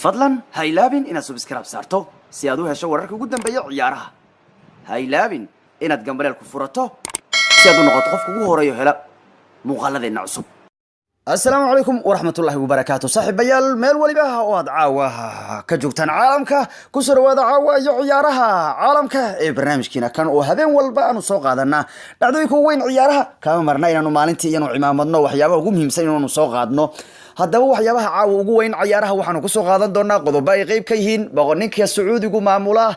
fadlan ha ilaabin inaad subscribe saarto si aad u hesho wararka ugu dambeeya ciyaaraha. Ha ilaabin inaad gambaleel ku furato si aad u noqoto qofka ugu horeeyo hela muuqaaladeena cusub. السلام عليكم ورحمة الله وبركاته صاحب بيال ميل وليبها واد عاوة كجوكتان عالمك كسر واد عاوة يعيارها عالمك برنامج كينا كان وهذين والبا أنو سوق هذانا دعدو يكون وين عيارها كما مرنا إنو مالنتي إنو عمامدنا وحيابا وقومهم سينو إنو سوق هذنا هذا هو وحيابها عاوة وين عيارها وحنو كسوق هذا دونا قضباء غيب كيهين بغنيك يا سعودي قو معموله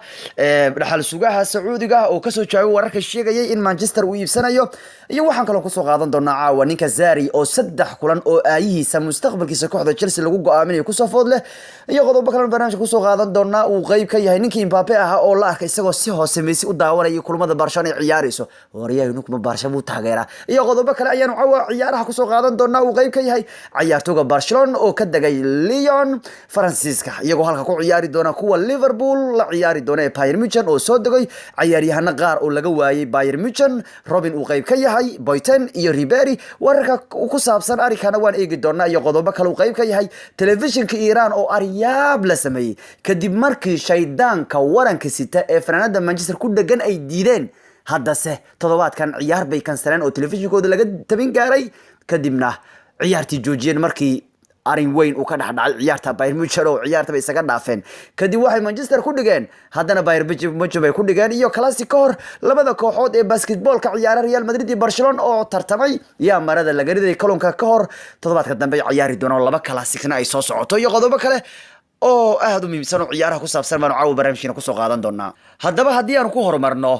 رحل سوقها سعودي أو كسو تشاو ورك الشيء جاي إن مانشستر ويبسنا يو وحن كلو كسوق هذا دونا عاوة نيك زاري أو سدح كلان oo aayihiisa mustaqbalkiisa kooxda Chelsea lagu go'aaminayo ku soo food leh iyo qodobo kale barnaamij ku soo qaadan doona uu qayb ka yahay ninkii Mbappe ah oo la arkay isagoo si hoose Messi u daawanaya kulamada Barcelona ee ciyaarayso wariyaynu kuma Barcelona u taageera iyo qodobo kale ayaan caawa ciyaaraha ku soo qaadan doona uu qayb ka yahay ciyaartoyga Barcelona oo ka dagay Lyon Francisca iyagoo halka ku ciyaari doona kuwa Liverpool la ciyaari doona Bayern Munich oo soo dagay ciyaaryahanna qaar oo laga waayay Bayern Munich Robin uu qayb ka yahay Boateng iyo Ribery wararka ku saabsan arikana waan eegi doonaa iyo qodobo kale uu qayb ka yahay telefishinka Iran oo aryaab la sameeyay kadib markii shaydaanka waranka sita ee fanaanada Manchester ku dhagan ay diideen haddase toddobaadkan ciyaar bay kansaleen oo telefishinkooda laga tabin gaaray kadibna ciyaartii joojiyeen markii arin weyn uu ka dhaxdhacay ciyaarta Bayern Munich oo ciyaarta bay isaga dhaafeen kadib waxay Manchester ku dhigeen haddana Bayern Munich bay ku dhigeen iyo Clasico hor labada kooxood ee basketballka ciyaara Real Madrid iyo Barcelona oo tartamay yaa marada laga riday kolonka ka hor toddobaadka dambe ciyaari doona laba Clasico ay soo socoto iyo qodobo kale oo aad u muhiimsan oo ciyaaraha ku saabsan baan caawa barnaamijkeena ku soo qaadan doonaa haddaba haddii aan ku horumarno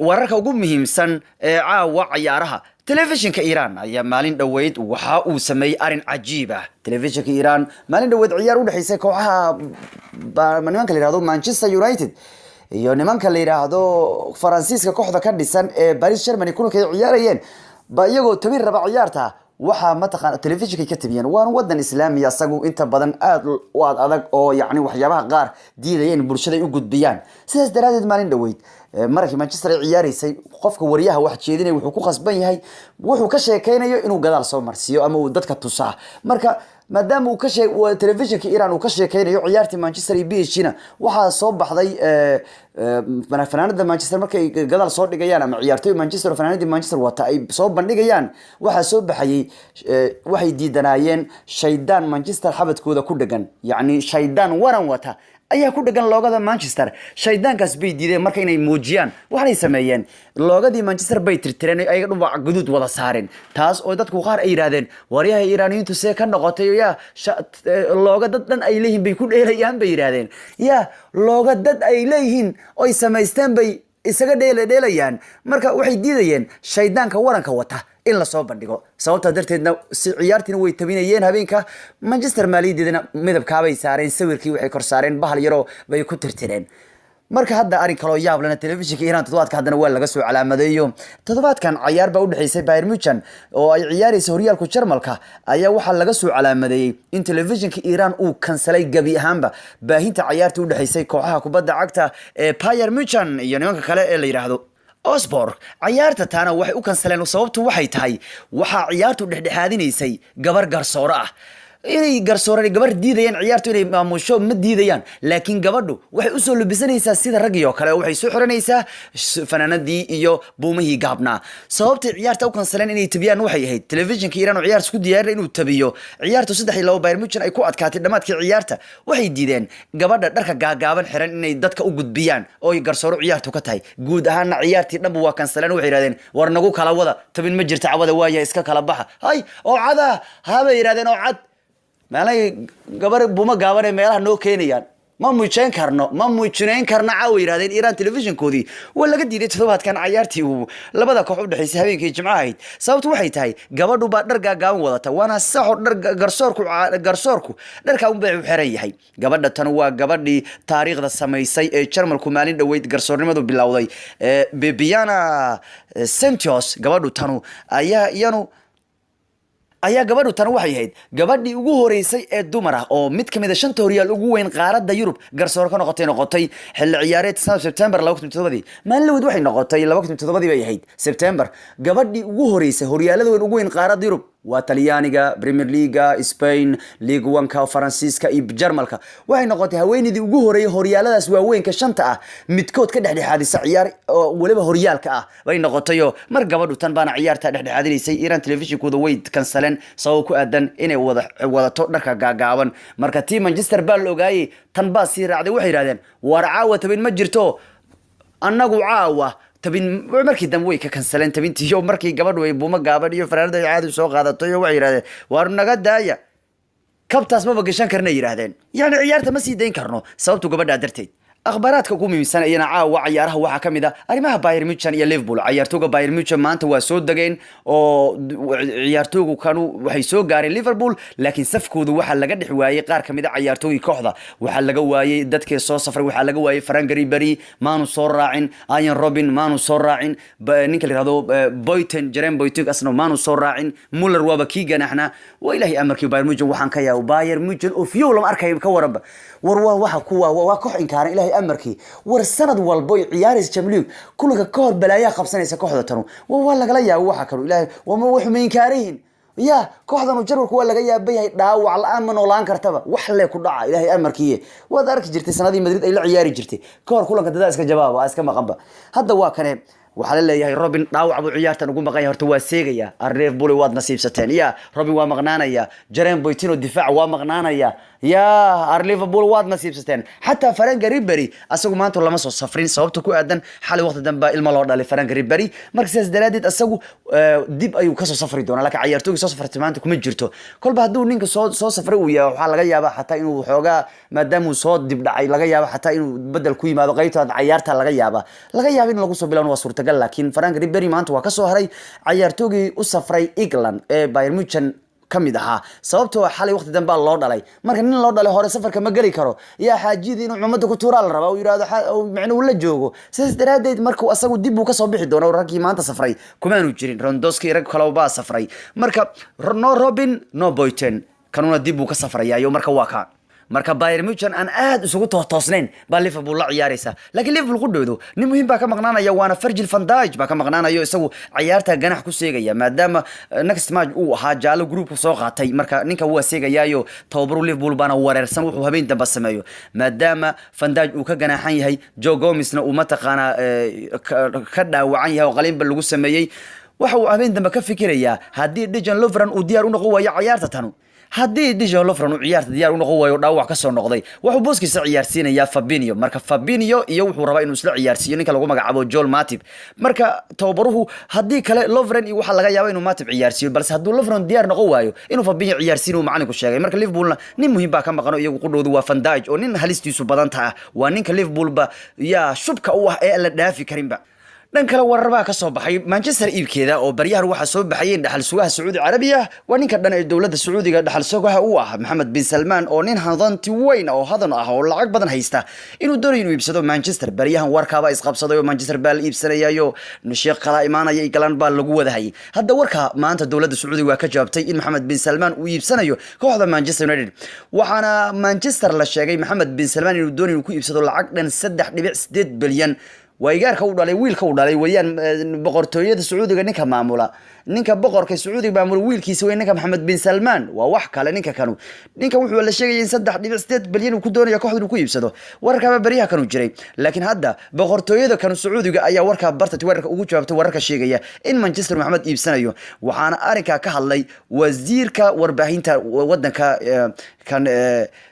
wararka ugu muhiimsan ee caawa ciyaaraha telefishinka Iran ayaa maalin dhaweyd waxa uu sameeyay arin cajiib ah telefishinka Iran maalin dhaweyd ciyaar u dhaxaysay kooxaha nimanka la yiraahdo Manchester United iyo nimanka la yiraahdo Faransiiska kooxda ka dhisan ee Paris Germany kuna ka ciyaarayeen ba iyagoo tabin raba ciyaarta waxa mataqaan telefishinka ka tabiyeen waan wadan islaami asagu inta badan aad u adag oo yaani waxyaabaha qaar diidayeen bulshada u gudbiyaan sidaas daraadeed maalin dhaweyd markii Manchester ciyaaraysay qofka wariyaha wax jeedinay wuxuu ku qasban yahay wuxuu ka sheekaynayo inuu gadaal soo marsiyo ama uu dadka tusaa marka maadaama uu ka sheegay telefishinka Iran uu ka sheekaynayo ciyaartii Manchester iyo PSG-na waxa soo baxday fanaanada Manchester markay gadaal soo dhigayaan ama ciyaartoy Manchester fanaanada Manchester wata ay soo bandhigayaan waxa soo baxayay waxay diidanayeen shaydaan Manchester xabadkooda ku dhagan yaani shaydaan waran wata ayaa ku dhagan loogada Manchester shaydaankaas bay diideen markay inay muujiyaan waxay sameeyeen loogadii Manchester bay tirtireen ayaga dhubac guduud wada saareen taas oo dadku qaar ay yiraahdeen wariyaha Iiraaniyiintu see ka noqotay yaa loogada dad ay leeyihiin bay ku dheelayaan bay yiraahdeen yaa loogada dad ay leeyihiin oo ay sameysteen bay isaga dheelayaan marka waxay diidayeen shaydaanka waranka wata in la soo bandhigo sababta darteedna si ciyaartina way tabinayeen habeenka Manchester maaliyadeedna midabka bay saareen sawirkii waxay kor saareen bahal yaro bay ku tirtireen marka hadda arin kale oo yaab lana telefishinka Iran toddobaadka haddana waa laga soo calaamadeeyo toddobaadkan ciyaar baa u dhaxaysay Bayern Munich oo ay ciyaarayso horyaalka Jarmalka ayaa waxa laga soo calaamadeeyay in telefishinka Iran uu kansalay gabi ahaanba baahinta ciyaarta u dhaxaysay kooxaha kubadda cagta ee Bayern Munich iyo nimanka kale ee la yiraahdo Osborg ciyaarta taana waxay u kansaleen sababtu waxay tahay waxa ciyaartu dhexdhexaadinaysay gabar garsoore ah inay garsoore gabar diidayeen ciyaartu inay maamusho ma diidayaan laakiin gabadhu waxay u soo lubisanaysaa sida rag iyo kale waxay soo xiranaysaa fanaanadii iyo buumihii gaabna sababta ciyaarta u kansaleen inay tabiyaan waxay ahayd telefishinka Iran oo ciyaar isku diyaaray inuu tabiyo ciyaartu 3-2 Bayern Munich ay ku adkaatay dhamaadkii ciyaarta waxay diideen gabadha dharka gaagaaban xiran inay dadka u gudbiyaan oo garsoore ciyaartu ka tahay guud ahaan ciyaartii dhanba waa kansaleen waxay yiraahdeen war nagu kala wada tabin ma jirta cawada waaya iska kala baxa hay oo cada haba yiraahdeen oo cad malay gabar buma gaaban ee meelaha noo keenayaan ma muujin karna caaw yiraahdeen Iran telefishinkoodii waa laga diiday toddobaadkan ciyaartii uu labada koox u dhaxaysay habeenkii Jimcaha ahayd sababtu waxay tahay gabadhu baa dhar gaagaaban wadata waana saxo dhar garsoorku dharka uu baa u xiran yahay gabadha tan waa gabadhii taariikhda sameysay ee Jarmalku maalin dhaweyd garsoornimadu bilowday Bibiana Sentios gabadhu tanu ayaa iyanu ayaa gabadhu tan waxay ahayd gabadhii ugu horeysay ee dumar ah oo mid kamid ah shanta horyaal ugu weyn qaaradda Yurub garsoor ka noqotay xilli ciyaareed September 2017 maalin waxay noqotay 2017 bay ahayd September gabadhii ugu horeysay horyaalada ugu weyn qaaradda Yurub waa Talyaaniga Premier League Spain League 1 Faransiiska iyo Jarmalka waxay noqotay haweenidii ugu horeeyay horyaaladaas waaweynka shanta ah midkood ka dhexdhexaadisa ciyaar oo waliba horyaalka ah bay noqotay mar gabadhu tan baana ciyaarta dhexdhexaadinaysay Iran television-kooda way kansaleen sabab ku aadan inay wadato dharka gaagaaban marka team Manchester baa la ogaayay tan baa sii raacday waxay yiraahdeen war caawa tabin ma jirto annagu caawa tabin markii dambe way ka kansaleen tabintii markii gabadhu ay buuma gaaban iyo fanaanada ay caadi soo qaadato waxay yiraahdeen war naga daaya kabtaas ma bagashan karna yiraahdeen yani ciyaarta ma sii dayn karno sababtu gabadha darteed akhbaraadka ugu muhiimsan ayana caawa ciyaaraha waxa kamid ah arrimaha Bayern Munich iyo Liverpool ciyaartooyga Bayern Munich maanta waa soo dageen oo ciyaartooygu kanu waxay soo gaareen Liverpool laakiin safkoodu waxa laga dhix waayay qaar kamid ah ciyaartooyga kooxda waxa laga waayay dadkii soo safray waxa laga waayay Frank Ribery maanu soo raacin Ian Robin maanu soo raacin ninka la yiraahdo Jerome Boateng asna maanu soo raacin Muller waaba kii ganaxna waa ilaahay amarkii Bayern Munich waxaan ka yaabo Bayern Munich oo fiyo lama arkay ka waraba waxa kuwa waa koox inkaaran ilaahay amarkii war sanad walbo ciyaaris Champions League kulka ka hor balaaya qabsanaysa kooxda tanu waa laga yaabo waxa kale ilaahay wama wax ma inkaareen ya kooxdan jarwalku waa laga yaabay dhaawac la'aan ma noolaan kartaba wax le ku dhaca ilaahay amarkii waad arki jirtay sanadii Madrid ay la ciyaari jirtay ka hor kulanka dadaas ka jawaaba iska maqanba hadda waa kanee waxa la leeyahay Robin dhaawac buu ciyaartan ugu maqan horta waa seegaya Liverpool waad nasiibsateen ya Robin waa maqnaanaya Jerome Boateng difaac waa maqnaanaya ya Liverpool waad nasiibsateen hatta Frank Ribery asagu maanta lama soo safrin sababta ku aadan xalay waqti dambe ilma loo dhalay Frank Ribery markaas daraadid asagu dib ayuu ka soo safri doonaa laakiin ciyaartooyga soo safartay maanta kuma jirto kolba haduu ninka soo safray uu yahay waxa laga yaabaa hatta inuu xoogaa maadaama uu soo dib dhacay laga yaabaa hatta inuu bedel ku yimaado qaybta ciyaarta laga yaabaa in lagu soo bilaabo suurtagal laakiin Frank Ribery maanta waa ka soo haray ciyaartoygii u safray England ee Bayern Munich kamid aha sababtoo xalay waqti dambe loo dhalay marka nin loo dhalay hore safarka ma gali karo yaa xaajidii inuu umada ku tuuraa la rabaa oo yiraahdo macnuu la joogo sidaas daraadeed markuu asagu dib uu ka soo bixi doono ragii maanta safray kumaanu jirin Rondoski rag kale oo baa safray marka no Robin no Boateng kanuna dib uu ka safrayaa marka waa ka marka Bayern Munich aan aad isugu toosnayn ba Liverpool la ciyaaraysa laakiin Liverpool ku dhawdo nin muhiim ba ka maqnaanaya waana Virgil van Dijk ba ka maqnaanayo isagu ciyaarta ganax ku seegaya maadaama next match uu ahaa jaalo group soo qaatay marka ninka waa seegayaayo tababaru Liverpool bana wareersan wuxuu habeen dambe sameeyo maadaama van Dijk uu ka ganaxan yahay Joe Gomezna uu mataqaana ka dhaawacan yahay oo qaliinba lagu sameeyay waxa uu habeen dambe ka fikirayaa hadii Dejan Lovren uu diyaar u noqon waayo ciyaarta tanu haddii Dejan Lovren uu ciyaarta diyaar u noqon waayo dhaawac ka soo noqday wuxuu booskiisa ciyaarsiinaya Fabinho marka Fabinho iyo wuxuu rabaa inuu isla ciyaarsiiyo ninka lagu magacaabo Joel Matip marka tababaruhu haddii kale Lovren iyo waxa laga yaabaa inuu Matip ciyaarsiiyo balse hadduu Lovren diyaar noqon waayo inuu Fabinho ciyaarsiino macallinku sheegay marka Liverpoolna nin muhiim ba ka maqano iyagu qudhoodu waa Van Dijk oo nin halistiisu badan tahay waa ninka Liverpool ba yaa shubka u ah ee la dhaafi karinba dhan kale wararba ka soo baxay Manchester iibkeeda oo baryahan waxa soo baxayeen dhaxal sugaha Saudi Arabia waa ninka dhan ee dawladda Sacuudiga dhaxal sugaha uu ah Mohammed bin Salman oo nin hadanti weyn oo hadan ah oo lacag badan haysta inuu doonayo inuu iibsado Manchester baryahan warkaaba isqabsaday oo Manchester baa la iibsanayo sheekh kala imaanaya England baa lagu wadahay hadda warka maanta dawladda Sacuudiga waa ka jawaabtay in Mohammed bin Salman uu iibsanayo kooxda Manchester United waxaana Manchester la sheegay Mohammed bin Salman inuu doonayo inuu ku iibsado lacag dhan 3.8 bilyan ويجارك أول عليه ويل كود عليه ويان بقرطوية السعودية كنيك معمولة نيك بقر كسعودي معمول ويل كيسوي نيك محمد بن سلمان ووحك على نيك كانوا نيك وحول ولا شيء ينسدح ديفستيت بليون وكدون يكوحد وكوي بسدو وركب بريها كانوا جري لكن هذا بقرطوية كانوا السعودية أي وركب برت تورك وجوه تورك الشيء إن مانشستر محمد إبسنايو وحنا أريكا كهالي وزيرك وربعين ودنك كان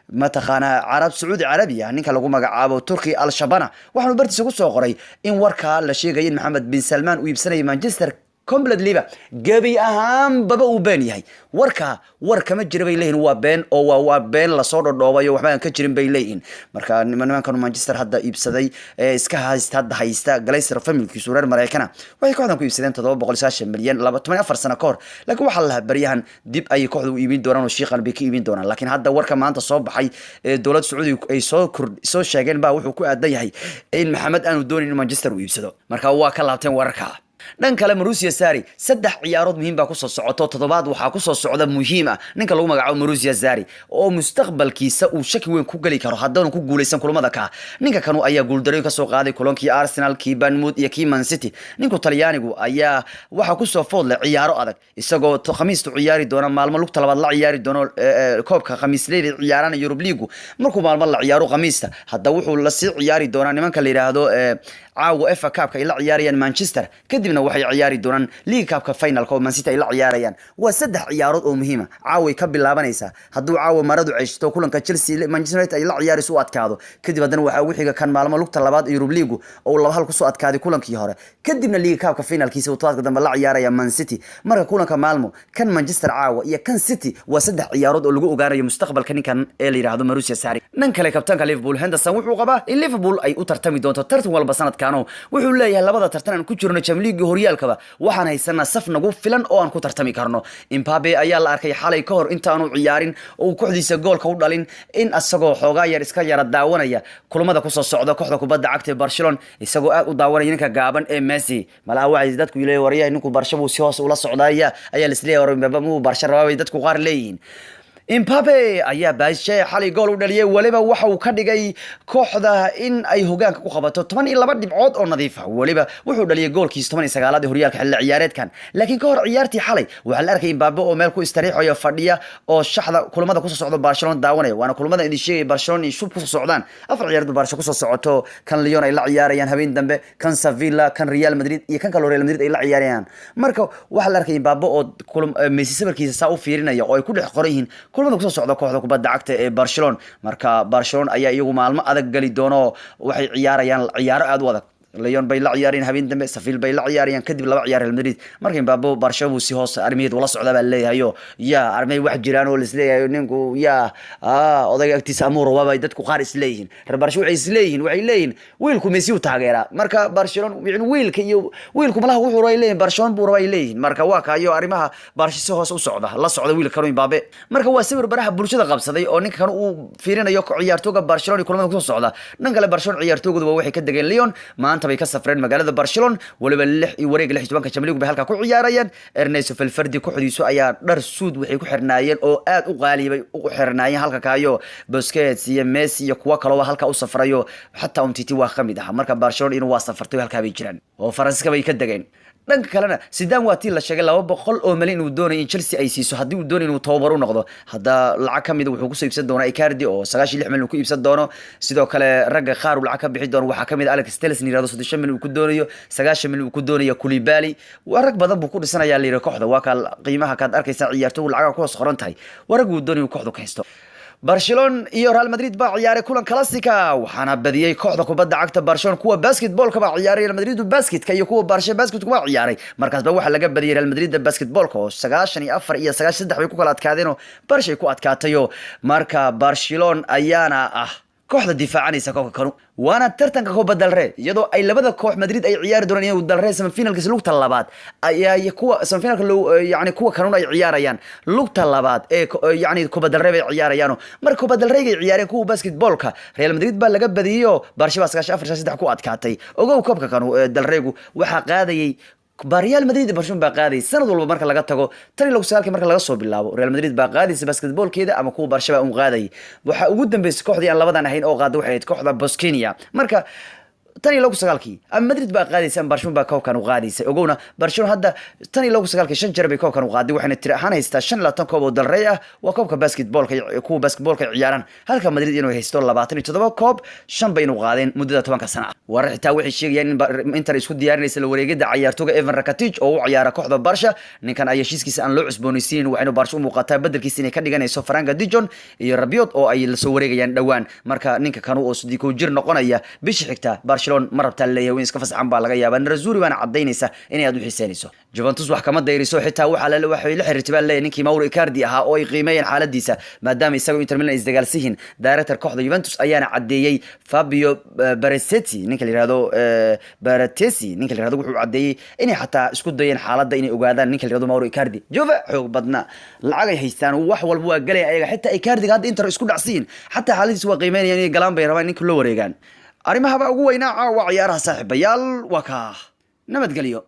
ما تخانا عرب سعودي عربي يعني كان لقوا مجعبه تركي الشبانة وحنا برتس قصة قري إن وركا لشيء جايين محمد بن سلمان ويبسني مانشستر كومبلت ليبا جابي أهم بابا وبين هاي وركا ما جري بيلين وبين أو وبين لصور الضوابي وحنا كجرين بيلين مركا ما كانوا مانشستر هذا يبسدي إسكا هذا هيستا جليس رفم الكسورة المرايكنا وهي كانوا كيبسدين تضرب بقولساش مليون لا 8 سنة كور لكن وحلها بريهن ديب أي كحدو يبين دوران والشيخ البيكي يبين دوران لكن هذا وركا ما أنت صوب حي الدولة السعودية أي سو شاقين بقى وحكوا أدي هاي إن محمد أنا ودوني مانشستر ويبسدوا مركا هو كلامتين وركا dhan kale Mauricio Sarri saddex ciyaarood muhiim baa ku soo socoto toddobaad waxaa ku soo socda muhiim ah ninka lagu magacaabo Mauricio Sarri oo mustaqbalkiisa uu shaki weyn ku gali karo haddana ku guuleysan kulamada ka ninka kanu ayaa guuldarooyin ka soo qaaday kulankii Arsenal kii Bournemouth iyo kii Man City ninku Talyaanigu ayaa waxa ku soo foodlay ciyaaro adag isagoo khamiista ciyaari doona maalmo lugta labaad la ciyaari doono koobka khamiisleed ciyaarana Europe League markuu maalmo la ciyaaro khamiista hadda wuxuu la sii ciyaari doona nimanka la yiraahdo caawa FA Cup-ka ay la ciyaarayaan Manchester kadibna waxay ciyaari doonaan League Cup-ka final-ka oo Man City ay la ciyaarayaan waa saddex ciyaarood oo muhiim ah caawa ka bilaabanaysa hadduu caawa maradu ceysto kulanka Chelsea Manchester United ay la ciyaarayso u adkaado kadib haddana waxa uu xiga kan maalmo lugta labaad Europe League oo laba hal ku soo adkaaday kulankii hore kadibna League Cup-ka final-kiisa uu todobaadka dambe la ciyaaraya Man City marka kulanka maalmo kan Manchester caawa iyo kan City waa saddex ciyaarood oo lagu ogaanayo mustaqbalka ninkan ee la yiraahdo Mauricio Sarri nan kale kabtaanka Liverpool Henderson wuxuu qabaa in Liverpool ay u tartami doonto tartan walba sanadkan wuxuu leeyahay labada tartan aan ku jirno Champions League horyaalkaba waxaan haysanaa saf nagu filan oo aan ku tartami karno Mbappe ayaa la arkay xalay ka hor inta aanu ciyaarin oo kooxdiisa goolka u dhalin in asagoo xoogaa yar iska yara daawanaya kulamada ku soo socda kooxda kubadda cagta Barcelona isagoo aad u daawanaya ninka gaaban ee Messi malaa waxay dadku leeyahay wariyay ninku Barcelona si hoos ula socdaaya ayaa la isleeyahay Mbappe mu Barcelona way dadku qaar leeyihiin Mbappe ayaa baashay xalay gool u dhaliyay waliba waxa uu ka dhigay kooxda in ay hogaanka ku qabato 12 dhibcood oo nadiif ah waliba wuxuu dhaliyay goolkiisa 19aad ee horyaalka xilli ciyaareedkan laakiin ka hor ciyaartii xalay waxa la arkay Mbappe oo meel ku istariixayo fadhiya oo shaxda kulamada ku soo socda Barcelona daawanaya waana kulamada idin sheegay Barcelona in shub ku soo socdaan afar ciyaarood Barcelona ku soo socoto kan Lyon ay la ciyaarayaan habeen dambe kan Sevilla kan Real Madrid iyo kan Real Madrid ay la ciyaarayaan marka waxa la arkay Mbappe oo Messi sawirkiisa saa u fiirinaya oo ay ku dhex qoran yihiin kulamada ku soo socda kooxda kubadda cagta ee Barcelona marka Barcelona ayaa iyagu maalmo adag gali doono waxay ciyaarayaan ciyaaro aad u adag Lyon bay la ciyaareen habeen dambe Sevilla bay la ciyaareen kadib laba ciyaar Real Madrid markii Mbappe Barcelona si hoos armeed wala socda baa leeyahay ya armeey wax jiraan oo isleeyahay ninku ya odayga agtiisa amuur waa dadku qaar isleeyihiin reer Barcelona waxay leeyihiin wiilku Messi u taageera marka Barcelona wiilka iyo wiilku malaha wuxuu leeyahay Barcelona buu rabay leeyihiin marka waa kaayo arimaha Barcelona si hoos u socda la socda wiilka Mbappe marka waa sawir baraha bulshada qabsaday oo ninka kan uu fiirinayo ciyaartooyga Barcelona kulamada ku soo socda dhan kale Barcelona ciyaartoygoodu waxay ka dageen Lyon maanta bay ka safreen magaalada Barcelona waliba 16 Champions League bay halka ku ciyaarayaan Ernesto Valverde kooxdiisu ayaa dhar suud waxay ku xirnaayeen oo aad u qaalibay u xirnaayeen halka kaayo Busquets iyo Messi iyo kuwa kale oo halka u safrayo xataa Umtiti waa kamid ah marka Barcelona inuu waa safartay halka bay jiraan oo Faransiiska bay ka dageen dhanka kalena Zidane waa tii la sheegay 200 oo malyan uu doonay in Chelsea ay siiso hadii uu doonayo inuu tababar u noqdo hada lacag kamid wuxuu ku soo iibsan doonaa Icardi oo 96 malyan ku iibsan doono sidoo kale ragga qaar uu lacag ka bixi doono waxa kamid Alex Telles yiraahdo 30 malyan uu ku doonayo 90 malyan uu ku doonayo Koulibaly waa rag badan buu ku dhisanayaa liira kooxda waa ka qiimaha ka arkaysa ciyaartooyga lacag ku qoran tahay warag uu doonayo kooxdu ka haysto Barcelona iyo Real Madrid baa ciyaaray kulan classica waxaana badiyay kooxda kubadda cagta Barcelona kuwa basketball-ka baa ciyaaray Real Madrid basketka iyo kuwa Barcelona basketka baa ciyaaray markaas baa waxa laga badiyay Real Madrid basketball-ka oo 94 iyo 93 bay ku kala adkaadeen oo Barcelona ku adkaatayo marka Barcelona ayaana ah kooxda difaacanaysa koobka kanu waana tartanka kubadda dalre iyadoo ay labada koox Madrid ay ciyaari doonaan inuu dalre semifinalkiisa lugta labaad ayaa kuwa semifinalka yani kuwa kanu ay ciyaarayaan lugta labaad ee yani kubadda dalre bay ciyaarayaan marka kubadda dalre ay ciyaareen kuwa basketball-ka Real Madrid baa laga badiyay Barcelona 94 ku adkaatay ogow koobka kanu dalreegu waxa qaadayay Real Madrid Barcelona baa qaaday sanad walba marka laga tago tan iyo sagaalkii marka laga soo bilaabo Real Madrid baa qaadaysa basketball-keeda ama kuwa Barcelona uu qaaday waxa ugu dambeysay kooxdii aan labadan ahayn oo qaaday waxay ahayd kooxda Bosnia marka tan iyo sagaalkii Madrid baa qaadaysa Barcelona baa koobkan u qaadaysa ogowna Barcelona hadda tan iyo sagaalkii 5 jeer bay koobkan u qaaday waxayna tiri ahaan haystaa 25 koob oo dalre ah waa koobka basketball-ka kuwa basketball-ka ciyaaraan halka Madrid inuu haysto 27 koob 5 bay inuu qaadeen muddada 10 sano war xitaa waxay sheegayaan in Inter isku diyaarinaysa la wareegida ciyaartooyga Evan Rakitic oo u ciyaara kooxda Barca ninkan ay heshiiskiisa aan loo cusboonaysiin waxayna Barca u muuqataa bedelkiisa inay ka dhiganayso Frank de Jong iyo Rabiot oo ay la soo wareegayaan dhawaan marka ninka kanu oo sidii ku jir noqonaya bishi xigta Barcelona marabta leeyahay iska fasaxan baa laga yaabaa Nerazzurri baana cadeynaysa inay aad u xiiseynayso Juventus wax kama dayriso xitaa waxa la waxay la xiriirtay leeyahay ninkii Mauro Icardi ahaa oo ay qiimeeyeen xaaladiisa maadaama isagu Inter Milan isdagaalsiin director kooxda Juventus ayaana cadeeyay Fabio Barresetti ninka la yiraahdo Baratesi ninka la yiraahdo wuxuu cadeeyay inay xataa isku dayeen xaaladda inay ogaadaan ninka la yiraahdo Mauro Icardi Juve xoog badna lacag ay haystaan wax walba waa galay ayaga xitaa Icardi hadda Inter isku dhacsiin xataa xaaladiisa waa qiimeeyeen inay galaan bay rabaan ninka loo wareegaan arrimaha ugu weynaa waa ciyaaraha saaxiibayaal waa ka nabadgeliyo